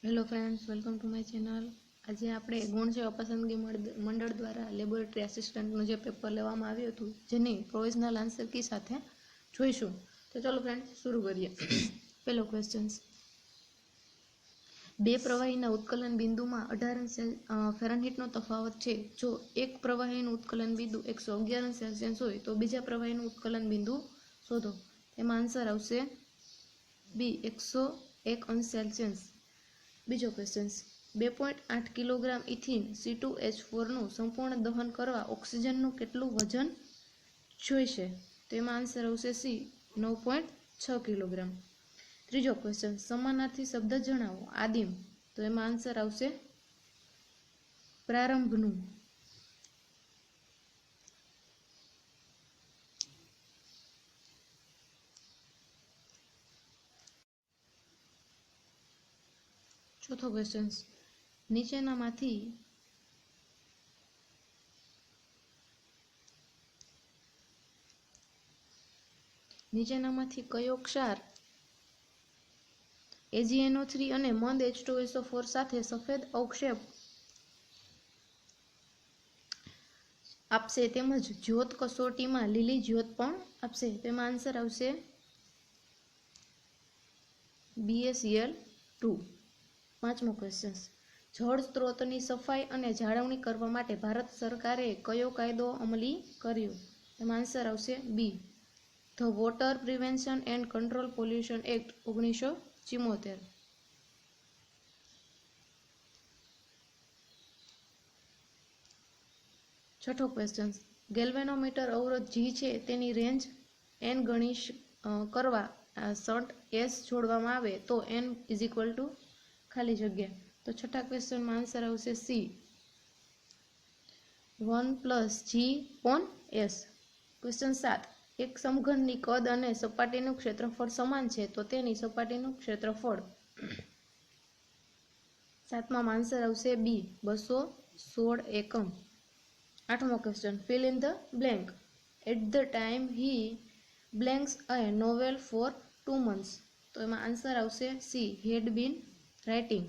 Hello friends, welcome to my channel. आज આપણે ગુણ સેવા પસંદગી મંડળ દ્વારા લેબોરેટરી આસિસ્ટન્ટનું જે પેપર લેવામાં આવ્યું હતું જેની પ્રોવિઝનલ આન્સર કી સાથે જોઈશું। તો ચલો ફ્રેન્ડ્સ શરૂ કરીએ। પહેલો ક્વેશ્ચન, બે પ્રવાહીના ઉત્કલન બિંદુમાં 18 ફેરનહીટનો તફાવત છે। જો એક પ્રવાહીનું ઉત્કલન બિંદુ 111 સેલ્સિયસ હોય તો બીજા પ્રવાહીનું ઉત્કલન બિંદુ શોધો। તેમાં આન્સર આવશે બી 101 સેલ્સિયસ। बीजो क्वेश्चन, 2.8 किलोग्राम इथीन C2H4 संपूर्ण दहन करवा ऑक्सीजन केटलू वजन जोईशे? तेमां आंसर आवशे सी 9.6 किलोग्राम। त्रीजो क्वेश्चन, समानार्थी शब्द जणावो। आदिम, तो एमां आंसर आवशे प्रारंभनु। चौथो क्वेश्चन, नीचेनामांथी कयो क्षार AgNO3 અને મંદ H2SO4 સાથે સફેદ અવક્ષેપ આપશે તેમજ જ્યોત કસોટીમાં લીલી જ્યોત પણ આપશે? તેમાં આન્સર આવશે BaCl2। પાંચમો ક્વેશ્ચન, જળ સ્ત્રોતની સફાઈ અને જાળવણી કરવા માટે ભારત સરકારે કયો કાયદો અમલી કર્યો? એમાં આન્સર આવશે બી the water prevention and control pollution act 1974। છઠ્ઠો ક્વેશ્ચન, ગેલ્વેનોમીટર અવરોધ G છે તેની રેન્જ n ગણી કરવા શન્ટ S જોડવામાં આવે તો n ખાલી જગ્યા। તો છઠ્ઠા ક્વેશ્ચનમાં આન્સર આવશે સી 1 + G/S। ક્વેશ્ચન 7, એક સમઘનની કદ અને સપાટીનું ક્ષેત્રફળ સમાન છે તો તેની સપાટીનું ક્ષેત્રફળ? સાતમામાં આન્સર આવશે બી 216 એકમ। આઠમો question, fill in the blank. At the time he blanks a novel for 2 months। તો એમાં આન્સર આવશે સી હેડ બીન રાઇટિંગ।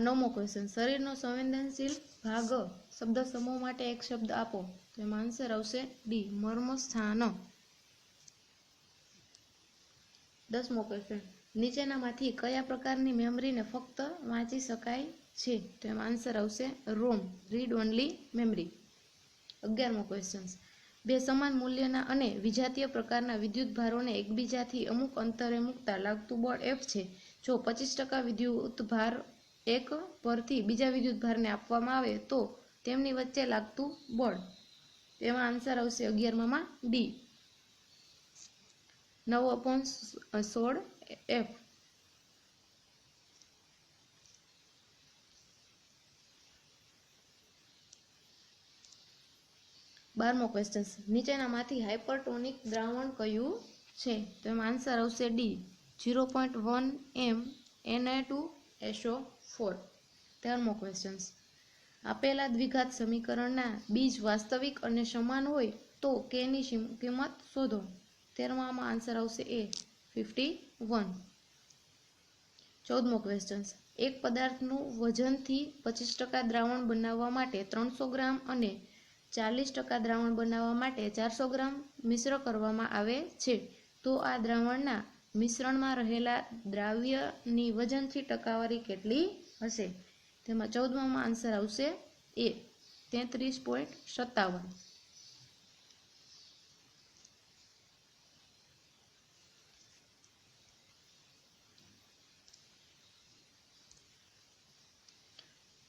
નવમો ક્વેશ્ચન, શરીરનો સંવેદનશીલ ભાગ શબ્દ સમૂહ માટે એક શબ્દ આપો। તો એમાં આન્સર આવશે ડી મર્મસ્થાન। 10મો ક્વેશ્ચન, નીચેનામાંથી કયા પ્રકારની મેમરીને ફક્ત વાંચી શકાય છે? તો એમાં આન્સર આવશે રોમ રીડ ઓનલી મેમરી। 11મો ક્વેશ્ચન, બે સમાન મૂલ્યના અને વિજાતીય પ્રકારના વિદ્યુત ભારોને એકબીજાથી અમુક અંતરે મૂકતા લાગતું બળ F છે। જો 25% વિદ્યુત ભાર એક પરથી બીજા વિદ્યુત ભારને આપવામાં આવે તો તેમની વચ્ચે લાગતું બળ? તેમાં આન્સર આવશે 11માં ડી 9/16 F। 12મો ક્વેશ્ચન, નીચેનામાંથી હાઇપરટોનિક દ્રાવણ કયું છે? તો એમાં આન્સર આવશે ડી 0.1 m Na2SO4। 13મો ક્વેશ્ચન, આપેલા દ્વિઘાત સમીકરણના બીજ વાસ્તવિક અને સમાન હોય તો k ની કિંમત શોધો। 13માં આન્સર આવશે એ 51। 14મો ક્વેશ્ચન, એક પદાર્થનું વજનથી 25% દ્રાવણ બનાવવા માટે 300 ગ્રામ અને 40% દ્રાવણ બનાવવા માટે 400 ગ્રામ મિશ્ર કરવામાં આવે છે તો આ દ્રાવણના મિશ્રણમાં રહેલા દ્રાવ્યની વજનથી ટકાવારી કેટલી હશે? તેમાં 14માં આન્સર આવશે એ 33.57।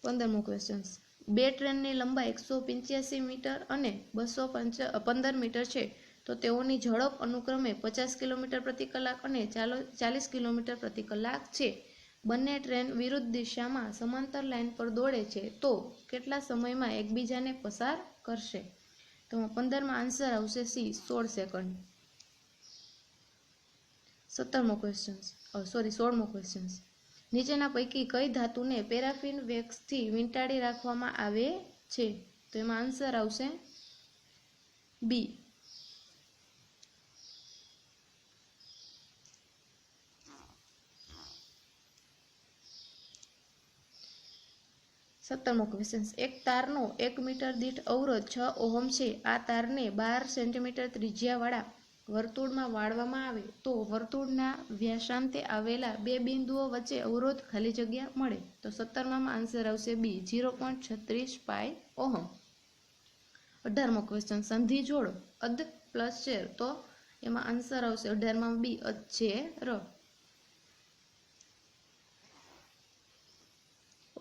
15મો ક્વેશ્ચન, બે ટ્રેનની લંબાઈ 185 મીટર અને 215 મીટર છે તો તેઓની ઝડપ અનુક્રમે 50 કિલોમીટર પ્રતિ કલાક અને 40 કિલોમીટર પ્રતિ કલાક છે। બંને ટ્રેન વિરુદ્ધ દિશામાં સમાંતર લાઇન પર દોડે છે તો કેટલા સમયમાં એકબીજાને પસાર કરશે? તો 15માં આન્સર આવશે સી 16 સેકન્ડ। 16મો ક્વેશ્ચન, નીચેના પૈકી કઈ ધાતુને પેરાફિન વેક્સથી વીંટાળી રાખવામાં આવે છે? તો એમાં આન્સર આવશે બી. સત્તરમો ક્વેશ્ચન, એક તારનો 1 મીટર દીઠ અવરોધ 6 ઓહમ છે. આ તારને 12 સેન્ટીમીટર ત્રિજ્યાવાળા વર્તુળમાં વાળવામાં આવે તો વર્તુળના વ્યાસાંતે આવેલા બે બિંદુઓ વચ્ચે અવરોધ ખાલી જગ્યા મળે. તો 17માં આન્સર આવશે બી 0.36 પાઈ ઓહમ. 18મો ક્વેશ્ચન, સંધિ જોડો અધ પ્લસ ચેર. તો એમાં આન્સર આવશે 18માં બી અચેર.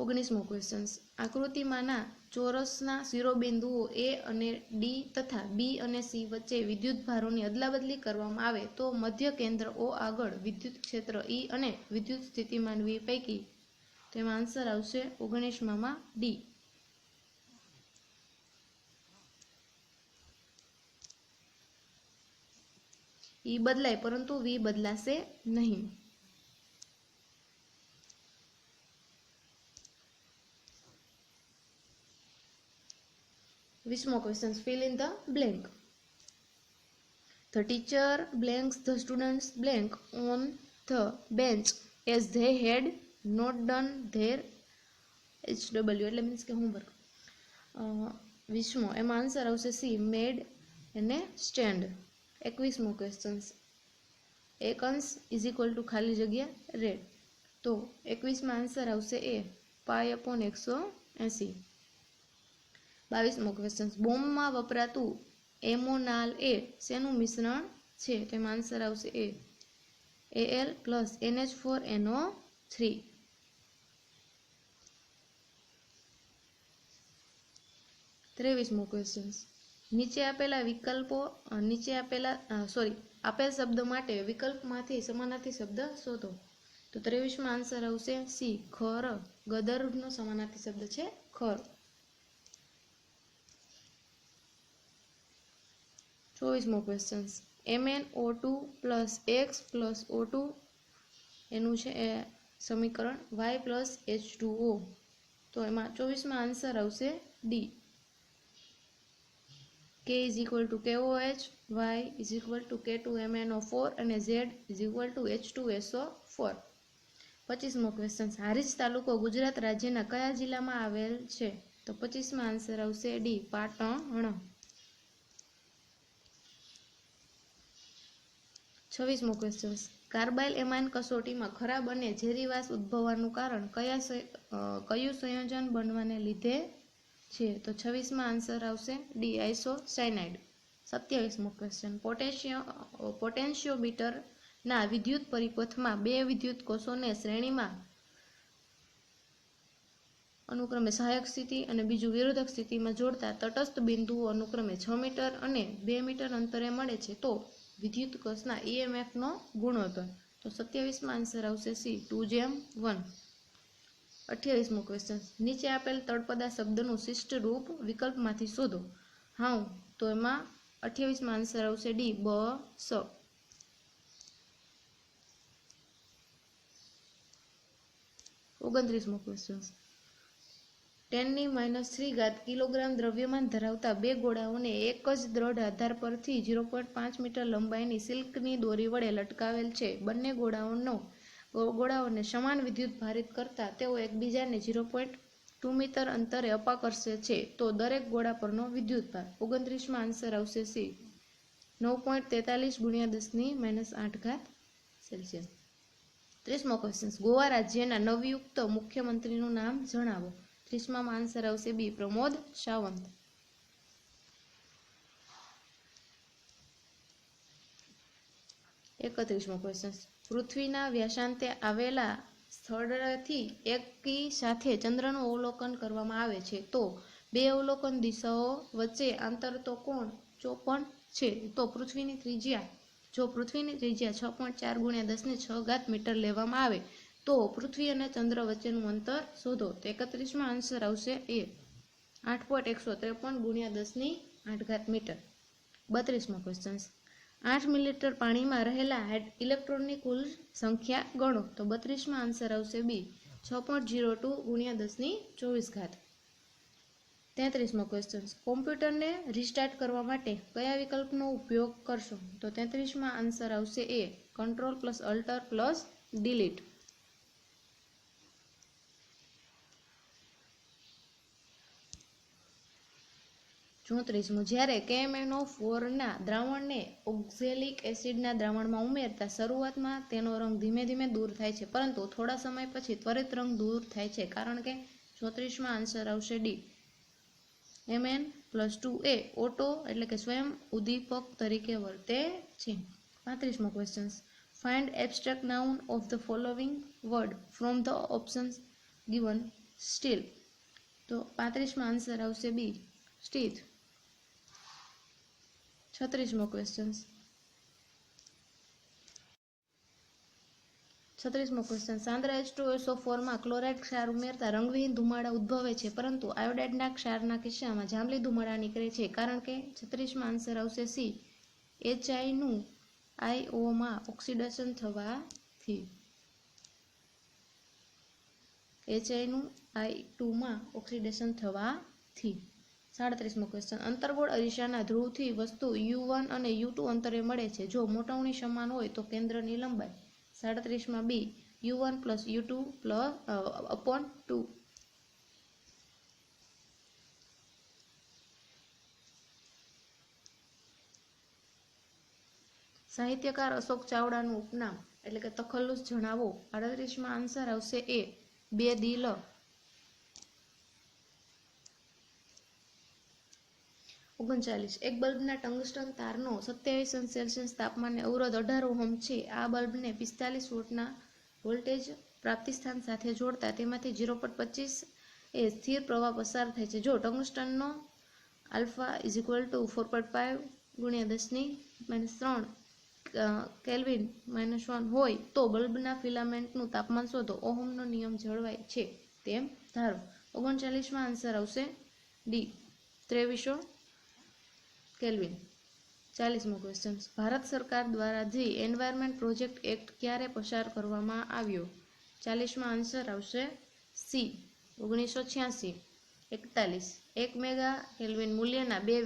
19મો ક્વેશ્ચન, આકૃતિમાંના ચોરસના શિરોબિંદુઓ એ અને ડી તથા બી અને સી વચ્ચે વિદ્યુતભારોની અદલાબદલી કરવામાં આવે તો મધ્ય કેન્દ્ર ઓ આગળ વિદ્યુત ક્ષેત્ર ઈ અને વિદ્યુત સ્થિતિમાન વી પૈકી તેમાં આન્સર આવશે 19માં ડી. ઈ બદલાય પરંતુ વી બદલાશે નહીં. 20મો question, fill in the blank. The teacher blanks the students blank on the bench as they had not done their HW એટલે મીન્સ કે હોમવર્ક. 20મો એમાં આન્સર આવશે સી મેડ અને સ્ટેન્ડ. 21મો ક્વેશ્ચન, એક અંશ ઇઝ ઇક્વલ ટુ ખાલી જગ્યા રેડ. તો 21માં આન્સર આવશે એ π/180. 22મો ક્વેશ્ચન, બોમ્બમાં વપરાતું એમોનાલ એ શેનું મિશ્રણ છે? તેમાં આન્સર આવશે એ Al પ્લસ NH4NO3. 23મો ક્વેશ્ચન, આપેલ શબ્દ માટે વિકલ્પમાંથી સમાનાર્થી શબ્દ શોધો. તો 23માં આન્સર આવશે સી ખર. ગદર્ભનો સમાનાર્થી શબ્દ છે ખર. 24મો question, MnO2 plus X plus O2 એનું છે એ સમીકરણ Y પ્લસ H2O. તો એમાં 24માં આન્સર આવશે D K is equal to KOH, Y is equal to K2MnO4 અને Z is equal to H2SO4. 25મો ક્વેશ્ચન, હારીજ તાલુકો ગુજરાત રાજ્યના કયા જિલ્લામાં આવેલ છે? તો 25માં આન્સર આવશે ડી પાટણ. 26મો ક્વેશ્ચન, કાર્બાઇલ એમાઇન કસોટીમાં ખરાબ અને ઝેરી વાસ ઉદ્ભવવાનું કારણ કયું સંયોજન બનવાને લીધે છે? તો 26માં આન્સર આવશે ડી આઇસોસાયનાઇડ. 27મો ક્વેશ્ચન, પોટેન્શિયોમીટરના વિદ્યુત પરિપથમાં બે વિદ્યુત કોષોને શ્રેણીમાં અનુક્રમે સહાયક સ્થિતિ અને બીજું વિરોધક સ્થિતિમાં જોડતા તટસ્થ બિંદુઓ અનુક્રમે 6 મીટર અને 2 મીટર અંતરે મળે છે તો વિદ્યુત કોષના EMFનો ગુણોત્તર. તો 27માં આન્સર આવશે સી 2:1. 28મો ક્વેશ્ચન, નીચે આપેલ તળપદા શબ્દનું શિષ્ટ રૂપ વિકલ્પમાંથી શોધો. હાઉ. તો એમાં 28માં આન્સર આવશે ડી બસ. 29મો ક્વેશ્ચન, 10⁻³ કિલોગ્રામ દ્રવ્યમાન ધરાવતા બે ગોળાઓને એક જ દ્રઢ આધાર પરથી 0.5 મીટર લંબાઈની સિલ્કની દોરી વડે લટકાવેલ છે. બંને ગોળાઓને સમાન વિદ્યુત ભારિત કરતા તેઓ એકબીજાને 0.2 મીટર અંતરે અપાકર્ષે છે તો દરેક ગોળા પરનો વિદ્યુતભાર. 29માં આન્સર આવશે સી 9.43 × 10⁻8 સેલ્સિયસ. 30મો ક્વેશ્ચન, ગોવા રાજ્યના નવયુક્ત મુખ્યમંત્રીનું નામ જણાવો. 30માં આન્સર આવશે બી પ્રમોદ સાવંત. 31મો ક્વેશ્ચન, પૃથ્વીના વ્યાસાંતે આવેલા સ્થળેથી એકી સાથે ચંદ્રનું અવલોકન કરવામાં આવે છે તો બે અવલોકન દિશાઓ વચ્ચે આંતર તો કોણ 54 છે. તો પૃથ્વીની ત્રિજ્યા 6.4 × 10⁶ મીટર લેવામાં આવે તો પૃથ્વી અને ચંદ્ર વચ્ચેનું અંતર શોધો. તો 31માં આન્સર આવશે એ 8.153 × 10⁸ મીટર. 32મો ક્વેશ્ચન, 8 મિલીલીટર પાણીમાં રહેલા ઇલેક્ટ્રોનની કુલ સંખ્યા ગણો. તો 32માં આન્સર આવશે બી, 6.02 ગુણ્યા 10⁴. 33મો ક્વેશ્ચન, કોમ્પ્યુટરને રિસ્ટાર્ટ કરવા માટે કયા વિકલ્પનો ઉપયોગ કરશો? તો 33માં આન્સર આવશે A, control plus alt plus delete. 34મો, જ્યારે KMnO4 ના દ્રાવણને ઓક્ઝેલિક એસિડના દ્રાવણમાં ઉમેરતા શરૂઆતમાં તેનો રંગ ધીમે ધીમે દૂર થાય છે, પરંતુ થોડા સમય પછી ત્વરિત રંગ દૂર થાય છે, કારણ કે 34માં આન્સર આવશે ડી, Mn+2 એ ઓટો એટલે કે સ્વયં ઉદ્દીપક તરીકે વર્તે છે. 35મો question, find abstract noun of the following word from the options given. Steel. તો 35માં આન્સર આવશે બી, સ્ટીલ. 36મો ક્વેશ્ચન, 36મો ક્વેશ્ચન, સાંદ્ર H2SO4 માં ક્લોરાઇડ ક્ષાર ઉમેરતા રંગવિહીન ધુમાડા ઉદ્ભવે છે, પરંતુ આયોડાઇડના ક્ષારના કિસ્સામાં જાંબલી ધુમાડા નીકળે છે, કારણ કે 36માં આન્સર આવશે સી, HI નું IO માં ઓક્સિડેશન થવાથી. HI નું I2 માં ઓક્સિડેશન થવાથી. 37મો ક્વેશ્ચન, અંતર્ગોળ અરીસાના ધ્રુવથી વસ્તુ U1 અને U2 અંતરે મળે છે. જો મોટવણી સમાન હોય તો કેન્દ્રની લંબાઈ. 37માં બી, U1 + U2 / 2. સાહિત્યકાર અશોક ચાવડાનું ઉપનામ એટલે કે તખલ્લુસ જણાવો. 38માં આન્સર આવશે એ, બેદિલ. 39, એક બલ્બના ટંગસ્ટન તારનો 27°C તાપમાને અવરોધ 18 ઓહ્મ છે. આ બલ્બને 45 વોટના વોલ્ટેજ પ્રાપ્તિસ્થાન સાથે જોડતા તેમાંથી 0.25 એ સ્થિર પ્રવાહ પસાર થાય છે. જો ટંગસ્ટનનો આલ્ફા 4.5 × 10⁻³ કેલ્વિન -1 હોય તો બલ્બના ફિલામેન્ટનું તાપમાન શોધો. ઓહમનો નિયમ જળવાય છે તેમ ધારો. 39માં આન્સર આવશે ડી, 2300 કેલ્વિન. 40મો ક્વેશ્ચન, ભારત સરકાર દ્વારા ધી એન્વાયરમેન્ટ પ્રોજેક્ટ એક્ટ ક્યારે પસાર કરવામાં આવ્યો? 40માં આન્સર આવશે સી, 1986. 41, 1 મેગા કેલ્વિન મૂલ્યના બે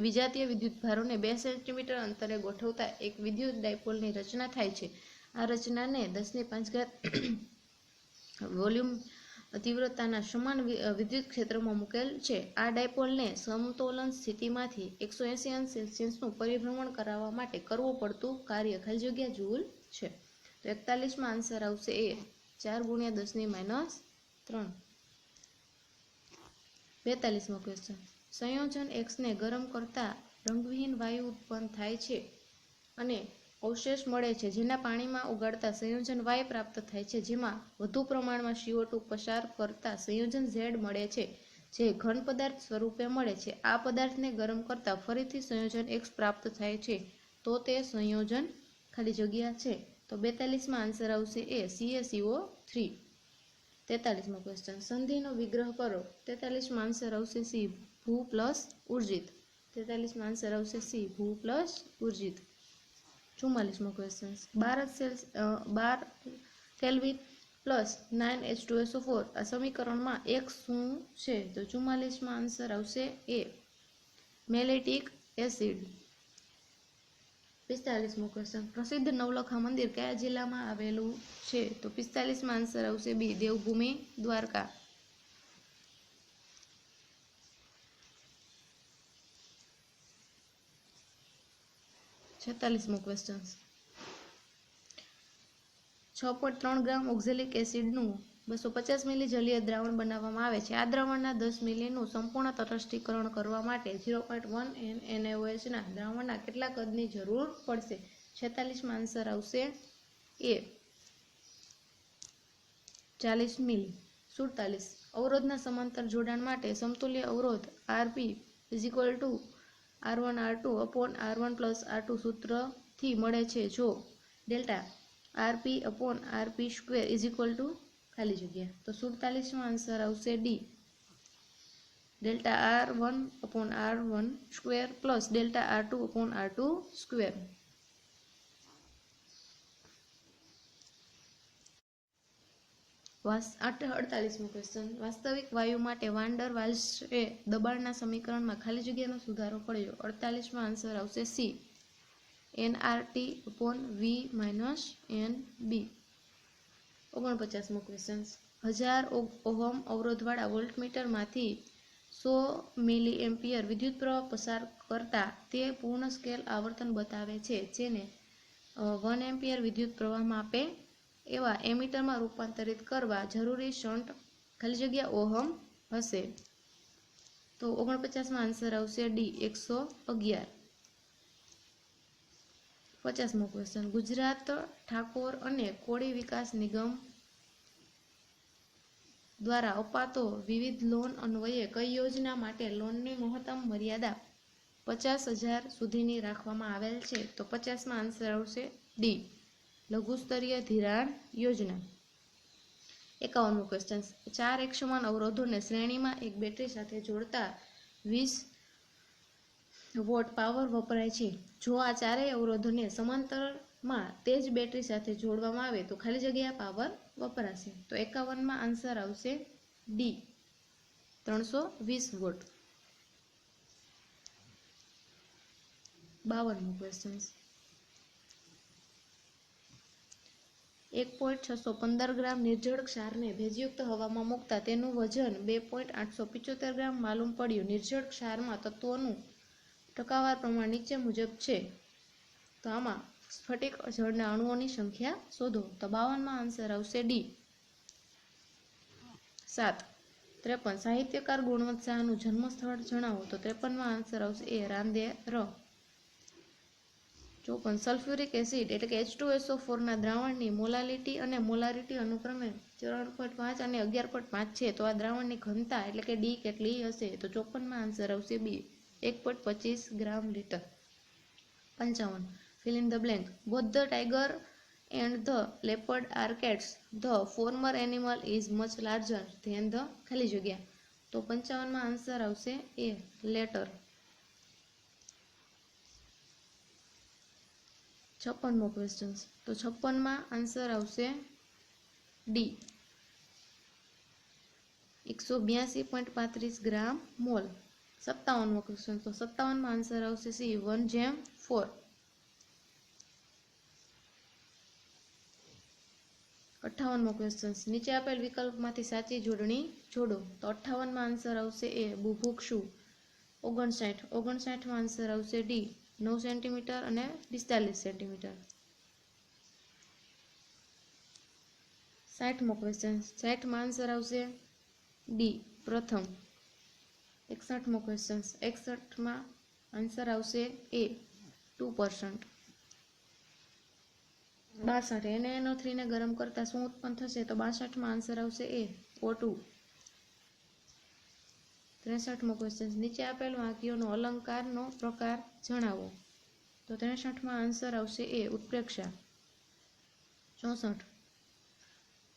વિજાતીય વિદ્યુતભારોને 2 સેન્ટીમીટર અંતરે ગોઠવતા એક વિદ્યુત ડાયપોલની રચના થાય છે. આ રચનાને 10⁵ વોલ્યુમ તીવ્રતાના સમાન વિદ્યુત ક્ષેત્રમાં મૂકેલ છે. આ ડાયપોલને સમતોલન સ્થિતિમાંથી 180°C પરિભ્રમણ કરાવવા માટે કરવું પડતું કાર્ય ખાલી જગ્યા જૂલ છે. તો 41માં આન્સર આવશે એ, 4 × 10⁻³ 42મો ક્વેશ્ચન, સંયોજન Xને ગરમ કરતા રંગવિહીન વાયુ ઉત્પન્ન થાય છે અને અવશેષ મળે છે, જેના પાણીમાં ઓગાળતા સંયોજન Y પ્રાપ્ત થાય છે, જેમાં વધુ પ્રમાણમાં CO2 પસાર કરતા સંયોજન Z મળે છે, જે ઘન પદાર્થ સ્વરૂપે મળે છે. આ પદાર્થને ગરમ કરતા ફરીથી સંયોજન X પ્રાપ્ત થાય છે, તો તે સંયોજન ખાલી જગ્યા છે. તો 42માં આન્સર આવશે એ, CaCO3. 43મો ક્વેશ્ચન, સંધિનો વિગ્રહ કરો. 43માં આન્સર આવશે સી, ભૂ પ્લસ ઉર્જિત. 43માં આન્સર આવશે સી, ભૂ પ્લસ ઉર્જિત. 44મો ક્વેશ્ચન, 12 કેલ્વિન પ્લસ 9 H2SO4 આ સમીકરણમાં X શું છે? તો 44માં આન્સર આવશે એ, મેલેટિક એસિડ. 45મો ક્વેશ્ચન, પ્રસિદ્ધ નવલખા મંદિર કયા જિલ્લામાં આવેલું છે? તો 45માં આન્સર આવશે બી, દેવભૂમિ દ્વારકા. 46મો ક્વેશ્ચન, 6.3 ગ્રામ ઓક્ઝેલિક એસિડનું 250 મિલી જલીય દ્રાવણ બનાવવામાં આવે છે. આ દ્રાવણના 10 મિલીનું સંપૂર્ણ તટસ્થીકરણ કરવા માટે 0.1 NaOH ના દ્રાવણના કેટલા કદની જરૂર પડશે? 46માં આન્સર આવશે એ, 40 મિલી. 47, અવરોધના સમાંતર જોડાણ માટે સમતુલ્ય અવરોધ Rp = R1R2/R1+R2 સૂત્રથી મળે છે, જો ડેલ્ટા Rp/Rp² ખાલી જગ્યા. તો 47માં આન્સર આવશે D, delta R1/R1² + delta R2/R2². 48મો ક્વેશ્ચન, વાસ્તવિક વાયુ માટે વાન ડર વાલ્સે દબાણના સમીકરણમાં ખાલી જગ્યાનો સુધારો કર્યો. 48માં આન્સર આવશે સી, nRT/V-NB. 49મો ક્વેશ્ચન, 1000 ઓહમ અવરોધવાળા વોલ્ટમીટરમાંથી 100 મિલીએમ્પિયર વિદ્યુત પ્રવાહ પસાર કરતા તે પૂર્ણ સ્કેલ આવર્તન બતાવે છે, જેને 1 એમ્પિયર વિદ્યુત પ્રવાહ માપે એવા એમીટરમાં રૂપાંતરિત કરવા જરૂરી શન્ટ ખાલી જગ્યા ઓહમ હશે. તો 49માં આન્સર આવશે ડી, 111. 50મો ક્વેશ્ચન, ગુજરાત ઠાકોર અને કોળી વિકાસ નિગમ દ્વારા અપાતો વિવિધ લોન અન્વયે કઈ યોજના માટે લોનની મહત્તમ મર્યાદા 50,000 સુધીની રાખવામાં આવેલ છે? તો 50માં આન્સર આવશે ડી, લઘુ સ્તરીય ધિરાણ યોજના. 51મો ક્વેશ્ચન, 4 એકસમાન અવરોધોને શ્રેણીમાં એક બેટરી સાથે જોડતા 20 વોટ પાવર વપરાય છે. જો આ ચારેય અવરોધોને સમાંતરમાં તે જ બેટરી સાથે જોડવામાં આવે તો ખાલી જગ્યા પાવર વપરાશે. તો 51માં આન્સર આવશે ડી, 320 વોટ. 52મો ક્વેશ્ચન, 1.615 ગ્રામ નિર્જળ ક્ષારને ભેજયુક્ત હવામાં મૂકતા તેનું વજન 2.875 ગ્રામ માલુમ પડ્યું. નિર્જળ ક્ષારમાં તત્વોનું ટકાવાર પ્રમાણ નીચે મુજબ છે. તો આમાં સ્ફટિક જળના અણુઓની સંખ્યા શોધો. તો 52માં આન્સર આવશે ડી, 7. 53, સાહિત્યકાર ગુણવંત શાહનું જન્મસ્થળ જણાવો. તો 53માં આન્સર આવશે એ, રાંદેર. 54, સલ્ફ્યુરિક એસિડ એટલે કે H2SO4 ના દ્રાવણની મોલાલિટી અને મોલારિટી અનુક્રમે 3.5 અને 11.5 છે. તો આ દ્રાવણની ઘનતા એટલે કે ડી કેટલી હશે? તો 54માં આન્સર આવશે બી, 1.25 ગ્રામ litre. 55, fill in the blank. Both the tiger and the leopard are cats. The former animal is much larger than the ખાલી જગ્યા. તો 55માં આન્સર આવશે એ, લેટર. 56મો ક્વેશ્ચન, તો 56માં આન્સર આવશે ડી, 182.35 ગ્રામ મોલ. 57મો ક્વેશ્ચન, તો 57માં આન્સર આવશે સી, 1/4. 58મો ક્વેશ્ચન, નીચે આપેલ વિકલ્પમાંથી સાચી જોડણી જોડો. તો 58માં આન્સર આવશે એ, બુભુક્ષુ. 59માં આન્સર આવશે ડી, 9 સેન્ટીમીટર અને 45 સેન્ટીમીટર. 60મો ક્વેશ્ચન, 60માં આન્સર આવશે ડી, પ્રથમ. 61મો ક્વેશ્ચન, 61માં આન્સર આવશે એ, 2%. 62, NaNO3 ને ગરમ કરતા શું ઉત્પન્ન થશે? તો 62માં આન્સર આવશે એ, O2. 63મો ક્વેશ્ચન, નીચે આપેલ વાક્યોનો અલંકારનો પ્રકાર જણાવો. તો 63માં આન્સર આવશે એ, ઉત્પ્રેક્ષા. 64,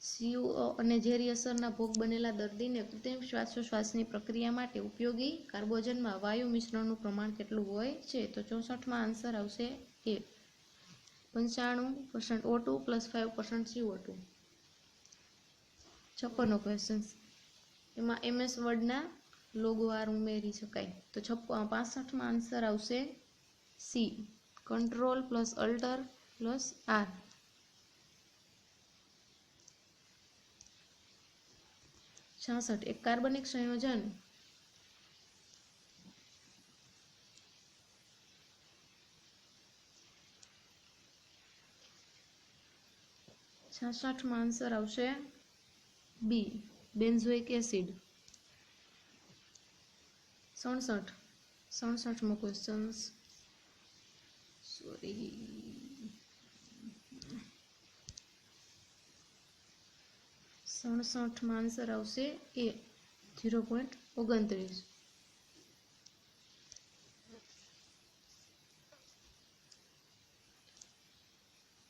CO અને ઝેરી અસરના ભોગ બનેલા દર્દીને કૃત્રિમ શ્વાસોશ્વાસની પ્રક્રિયા માટે ઉપયોગી કાર્બોજનમાં વાયુ મિશ્રણનું પ્રમાણ કેટલું હોય છે? તો 64માં આન્સર આવશે એ, 95% O2 + 5% CO2. 56મો ક્વેશ્ચન, એમાં MS વર્ડના લોગો આર ઉમેરી શકાય. તો 65માં આન્સર આવશે સી, કંટ્રોલ + અલ્ટર + આર. 66, એક કાર્બનિક સંયોજન માં આન્સર આવશે બી, બેન્ઝોઇક એસિડ. 67મો ક્વેશ્ચન, 67માં આન્સર આવશે એ, 0.29.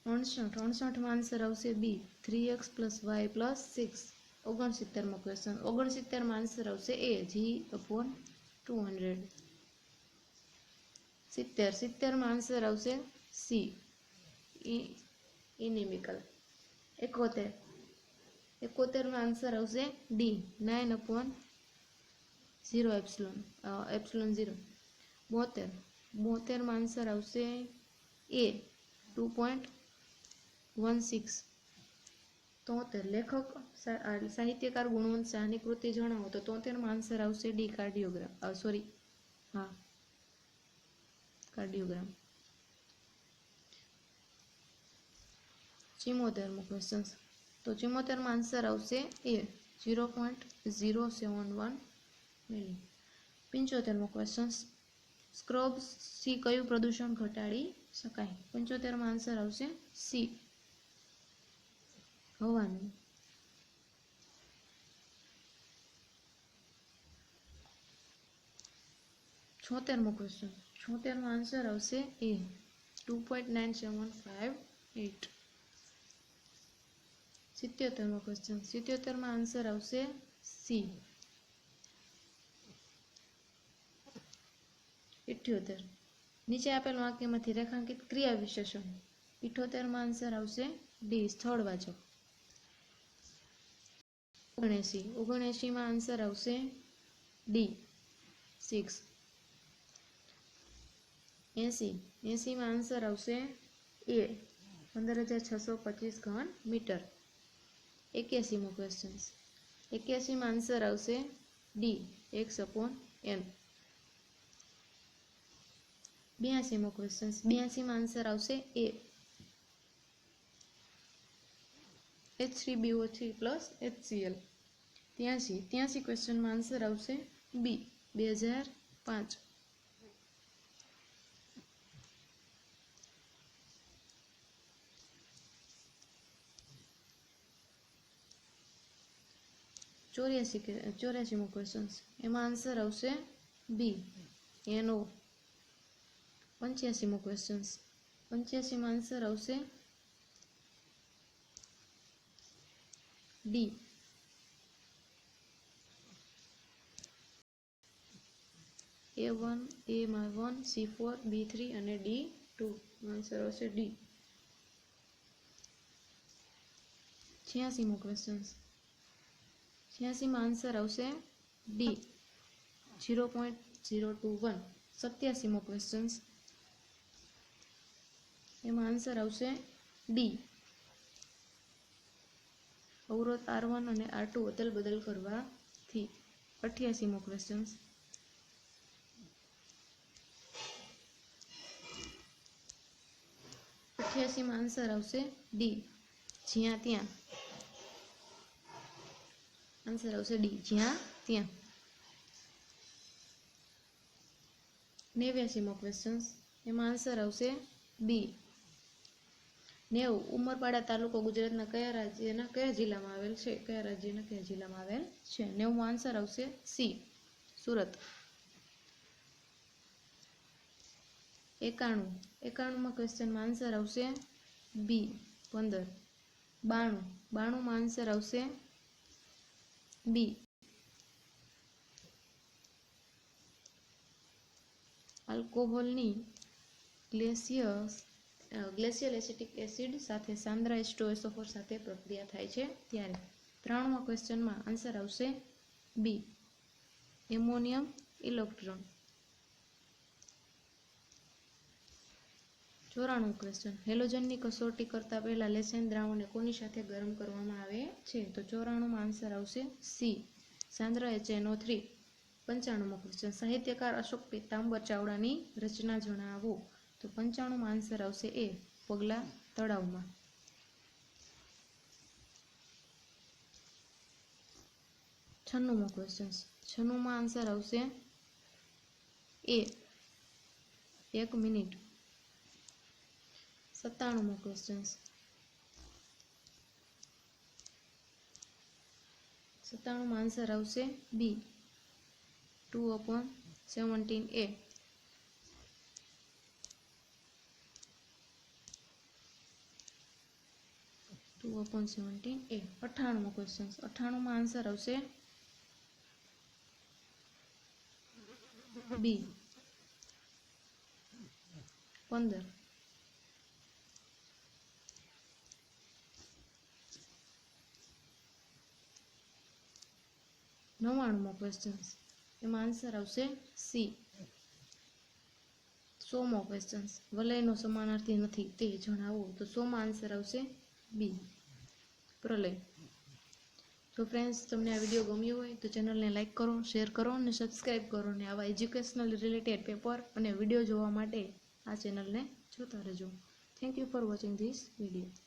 59માં આન્સર આવશે બી, 3x + y + 6. 69મો ક્વેશ્ચન, 69માં આન્સર આવશે એ, G/200. 70માં આન્સર આવશે સી, ઇનેમિકલ. 71, 71 में आंसर आवशे डी 9/0 एप्सिलॉन 0। 72 में आंसर आवशे ए 2.16। 73 लेखक साहित्यकार गुणवंत शाहनी कृति जणावो तो 73 में आंसर आवशे डी कार्डियोग्राम सॉरी हाँ कार्डियोग्राम। 74मो क्वेश्चन तो 74 में आंसर आवशे ए 0.071 मिली। 75मो क्वेश्चन स्क्रब्स सी कयु प्रदूषण घटाड़ी शकाय। 75 में आंसर आवशे सी हवानुं। 76मो क्वेश्चन 76 में आंसर आवशे ए 2.9758। 77मो क्वेश्चन 77 में आंसर आवशे सी 78। नीचे आपेल वाक्यमांथी रेखांकित क्रिया विशेषण। 78 में आंसर आवशे डी स्थळवाचक। 79 में आंसर आवशे डी 6। 80 में आंसर आवशे ए 15,625 घन मीटर। 81मो क्वेश्चन 81 में आंसर आवशे डी x/n। 82मो क्वेश्चन 82 में आंसर आवशे ए H3BO3 + HCl। 83 क्वेश्चन में आंसर आवशे बी 2005। 84मो क्वेश्चन एमां आंसर आवशे बी NO। 85मो क्वेश्चन 85 में आंसर आवशे D A1 A1 C4 B3 અને D2 आंसर आवशे डी। 86मो क्वेश्चन 86 में आंसर आवशे डी 0.021। 87मो क्वेश्चन एमां आंसर आवशे डी अवरोध R1 અને R2 અદલ બદલ કરવાથી। 88મો ક્વેશ્ચન 88 में आंसर आवशे डी જ્યાં ત્યાં। आंसर आवशे डी જ્યાં ત્યાં। 89મો क्वेश्चन एमां आंसर आवशे बी 90। उमरपाड़ा तालुको गुजरातना कया राज्यना कया जिल्लामां आवेल छे। कया राज्यना कया जिल्लामां आवेल छे। 90मो आंसर आवशे सी सूरत। 91मां क्वेश्चन में आंसर आवशे बी 15। 92 में आंसर आवशे बी अल्कोहोलनी ग्लेशियल एसिटिक एसिड साथे सांद्र H2SO4 साथे प्रक्रिया थाय छे त्यारे। 93मां क्वेश्चन में आंसर आवशे बी एमोनियम इलेक्ट्रॉन। 94 क्वेश्चन हेलोजननी कसोटी करता पहला लेसेन द्रावणने कोनी साथे गरम करवामां आवे छे। तो 94 में आंसर आवशे सी सांद्र HNO3। 95मो क्वेश्चन साहित्यकार अशोक पीतांबर चावड़ानी रचना जणावो। तो 95 में आंसर आवशे ए पगला तळावमां। 96मो क्वेश्चन 96 में आंसर आवशे ए 1 मिनिट। 97मो क्वेश्चन 97 में आंसर आवशे बी 2/17A। 2/17A। 98मो क्वेश्चन 98 में आंसर आवशे बी 15। 99 99મો ક્વેશ્ચન, એમાં આન્સર આવશે સી. 100મો ક્વેશ્ચન, વલયનો સમાનાર્થી નથી તે જણાવો, તો 100માં આન્સર આવશે બી, પ્રલય. તો ફ્રેન્ડ્સ, તમને આ વિડીયો ગમ્યો હોય તો ચેનલને લાઇક કરો, શેર કરો અને સબસ્ક્રાઈબ કરો, અને આવા એજ્યુકેશનલ રિલેટેડ પેપર અને વિડીયો જોવા માટે આ ચેનલને જોતા રહેજો. Thank you for watching this video.